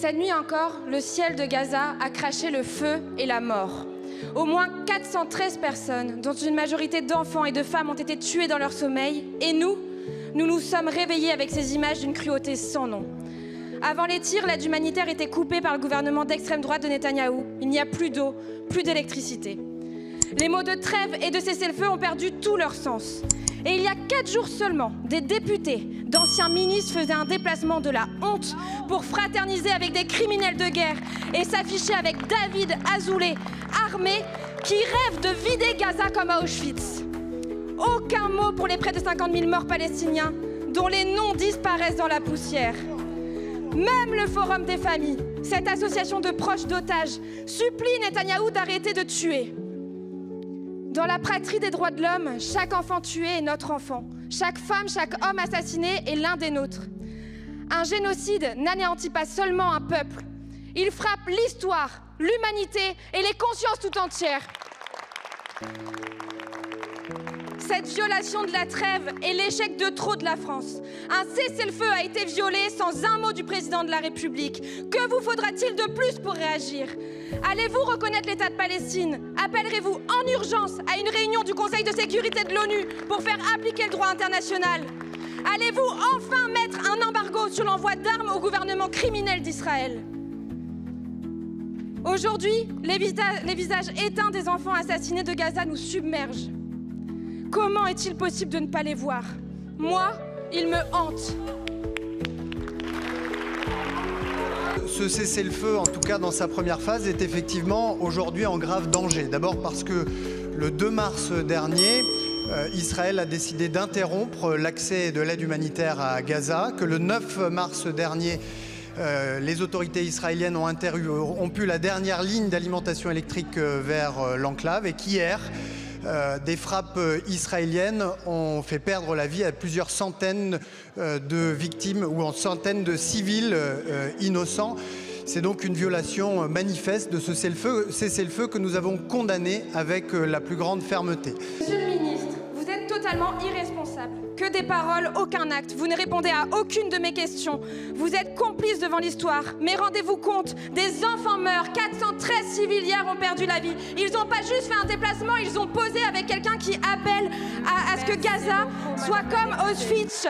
Cette nuit encore, le ciel de Gaza a craché le feu et la mort. Au moins 413 personnes, dont une majorité d'enfants et de femmes, ont été tuées dans leur sommeil. Et nous nous sommes réveillés avec ces images d'une cruauté sans nom. Avant les tirs, l'aide humanitaire était coupée par le gouvernement d'extrême droite de Netanyahou. Il n'y a plus d'eau, plus d'électricité. Les mots de trêve et de cessez-le-feu ont perdu tout leur sens. Et il y a 4 jours seulement, des députés, d'anciens ministres faisaient un déplacement de la honte pour fraterniser avec des criminels de guerre et s'afficher avec David Azoulay, armé, qui rêve de vider Gaza comme à Auschwitz. Aucun mot pour les près de 50 000 morts palestiniens, dont les noms disparaissent dans la poussière. Même le Forum des familles, cette association de proches d'otages, supplie Netanyahou d'arrêter de tuer. Dans la patrie des droits de l'homme, chaque enfant tué est notre enfant. Chaque femme, chaque homme assassiné est l'un des nôtres. Un génocide n'anéantit pas seulement un peuple. Il frappe l'histoire, l'humanité et les consciences tout entières. Cette violation de la trêve est l'échec de trop de la France. Un cessez-le-feu a été violé sans un mot du président de la République. Que vous faudra-t-il de plus pour réagir? Allez-vous reconnaître l'État de Palestine? Appellerez-vous en urgence à une réunion du Conseil de sécurité de l'ONU pour faire appliquer le droit international? Allez-vous enfin mettre un embargo sur l'envoi d'armes au gouvernement criminel d'Israël? Aujourd'hui, les visages éteints des enfants assassinés de Gaza nous submergent. Comment est-il possible de ne pas les voir? Moi, ils me hantent. Ce cessez-le-feu, en tout cas dans sa première phase, est effectivement aujourd'hui en grave danger. D'abord parce que le 2 mars dernier, Israël a décidé d'interrompre l'accès de l'aide humanitaire à Gaza, que le 9 mars dernier, les autorités israéliennes ont interrompu la dernière ligne d'alimentation électrique vers l'enclave et qu'hier, des frappes israéliennes ont fait perdre la vie à plusieurs centaines de victimes ou en centaines de civils innocents. C'est donc une violation manifeste de ce cessez-le-feu que nous avons condamné avec la plus grande fermeté. Monsieur le ministre, vous êtes totalement irresponsable. Que des paroles, aucun acte. Vous ne répondez à aucune de mes questions. Vous êtes complice devant l'histoire. Mais rendez-vous compte, des enfants meurent. 413 civils hier ont perdu la vie. Ils n'ont pas juste fait un déplacement, ils ont posé avec quelqu'un qui appelle à ce que Gaza soit comme Auschwitz.